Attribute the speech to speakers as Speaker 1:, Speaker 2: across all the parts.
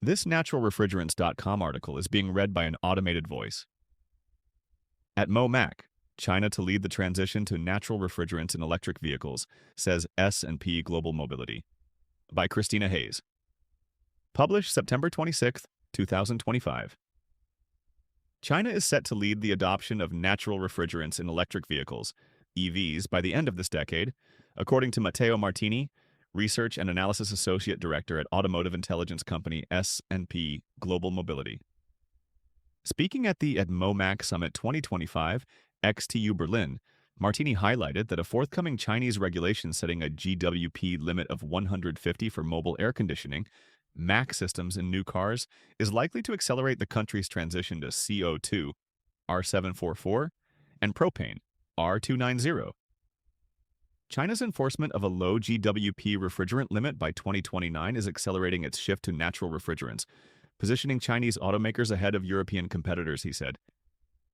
Speaker 1: This naturalrefrigerants.com article is being read by an automated voice. ATMO Mac, China to lead the transition to natural refrigerants in electric vehicles, says S&P Global Mobility. By Christina Hayes. Published September 26, 2025. China is set to lead the adoption of natural refrigerants in electric vehicles, EVs, by the end of this decade, according to Matteo Martini, Research and Analysis Associate Director at automotive intelligence company S&P Global Mobility. Speaking at the ATMO Summit 2025, XTU Berlin, Martini highlighted that a forthcoming Chinese regulation setting a GWP limit of 150 for mobile air conditioning, MAC systems in new cars, is likely to accelerate the country's transition to CO2, R744, and propane, R290. China's enforcement of a low GWP refrigerant limit by 2029 is accelerating its shift to natural refrigerants, positioning Chinese automakers ahead of European competitors, he said.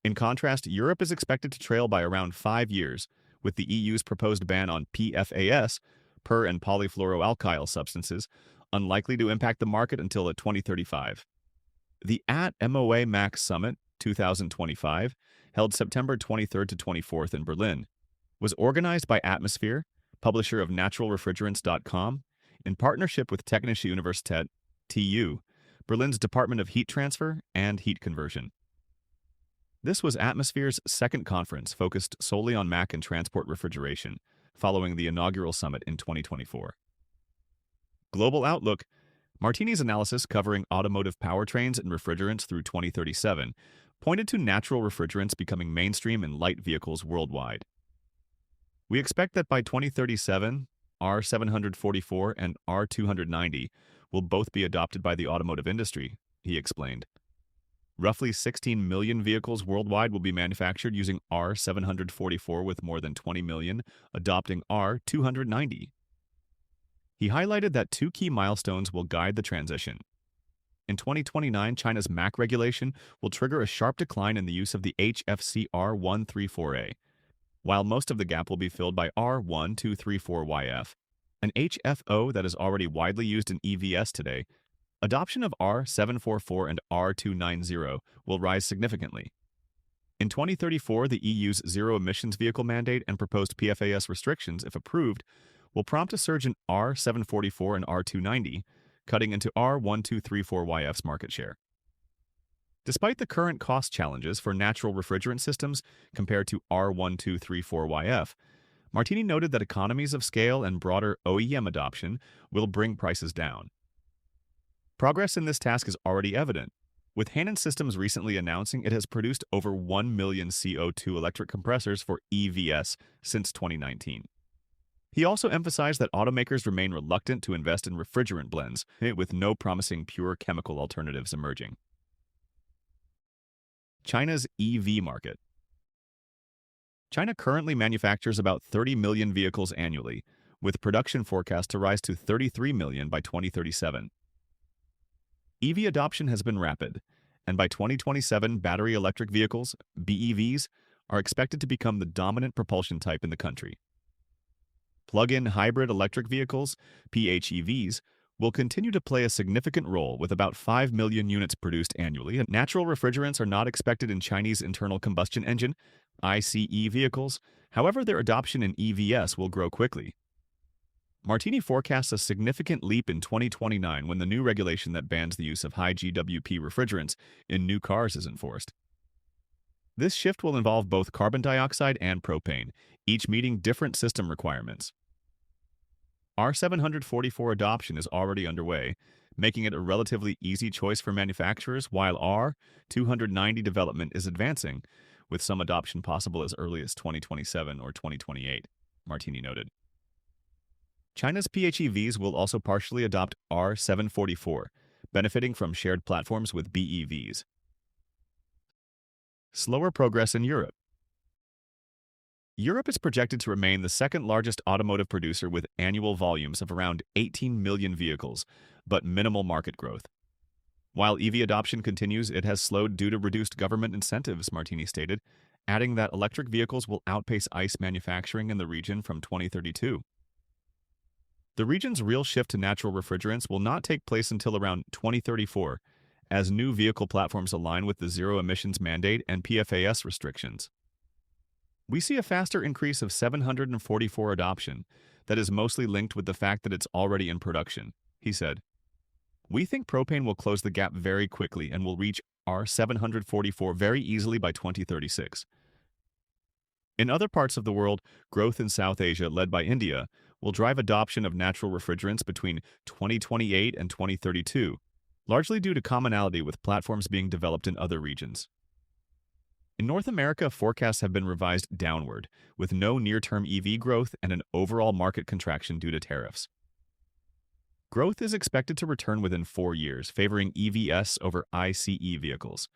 Speaker 1: In contrast, Europe is expected to trail by around 5 years, with the EU's proposed ban on PFAS, per- and polyfluoroalkyl substances, unlikely to impact the market until 2035. The ATMO Max Summit 2025, held September 23rd to 24th in Berlin, was organized by Atmosphere, publisher of naturalrefrigerants.com, in partnership with Technische Universität, TU, Berlin's Department of Heat Transfer and Heat Conversion. This was Atmosphere's second conference focused solely on MAC and transport refrigeration, following the inaugural summit in 2024. Global Outlook, Martini's analysis covering automotive powertrains and refrigerants through 2037, pointed to natural refrigerants becoming mainstream in light vehicles worldwide. We expect that by 2037, R744 and R290 will both be adopted by the automotive industry, he explained. Roughly 16 million vehicles worldwide will be manufactured using R744, with more than 20 million adopting R290. He highlighted that two key milestones will guide the transition. In 2029, China's MAC regulation will trigger a sharp decline in the use of the HFC R134A, while most of the gap will be filled by R1234YF, an HFO that is already widely used in EVs today. Adoption of R744 and R290 will rise significantly. In 2034, the EU's zero-emissions vehicle mandate and proposed PFAS restrictions, if approved, will prompt a surge in R744 and R290, cutting into R1234YF's market share. Despite the current cost challenges for natural refrigerant systems compared to R1234YF, Martini noted that economies of scale and broader OEM adoption will bring prices down. Progress in this task is already evident, with Hanon Systems recently announcing it has produced over 1 million CO2 electric compressors for EVs since 2019. He also emphasized that automakers remain reluctant to invest in refrigerant blends, with no promising pure chemical alternatives emerging. China's EV market. China currently manufactures about 30 million vehicles annually, with production forecast to rise to 33 million by 2037. EV adoption has been rapid, and by 2027, battery electric vehicles, BEVs, are expected to become the dominant propulsion type in the country. Plug-in hybrid electric vehicles, PHEVs, will continue to play a significant role, with about 5 million units produced annually, and natural refrigerants are not expected in Chinese internal combustion engine, ICE vehicles. However, their adoption in EVs will grow quickly. Martini forecasts a significant leap in 2029 when the new regulation that bans the use of high GWP refrigerants in new cars is enforced. This shift will involve both carbon dioxide and propane, each meeting different system requirements. R744 adoption is already underway, making it a relatively easy choice for manufacturers, while R290 development is advancing, with some adoption possible as early as 2027 or 2028, Martini noted. China's PHEVs will also partially adopt R744, benefiting from shared platforms with BEVs. Slower progress in Europe. Europe is projected to remain the second largest automotive producer with annual volumes of around 18 million vehicles, but minimal market growth. While EV adoption continues, it has slowed due to reduced government incentives, Martini stated, adding that electric vehicles will outpace ICE manufacturing in the region from 2032. The region's real shift to natural refrigerants will not take place until around 2034, as new vehicle platforms align with the zero emissions mandate and PFAS restrictions. We see a faster increase of 744 adoption that is mostly linked with the fact that it's already in production, he said. We think propane will close the gap very quickly and will reach R744 very easily by 2036. In other parts of the world, growth in South Asia, led by India, will drive adoption of natural refrigerants between 2028 and 2032, largely due to commonality with platforms being developed in other regions. In North America, forecasts have been revised downward, with no near-term EV growth and an overall market contraction due to tariffs. Growth is expected to return within 4 years, favoring EVs over ICE vehicles,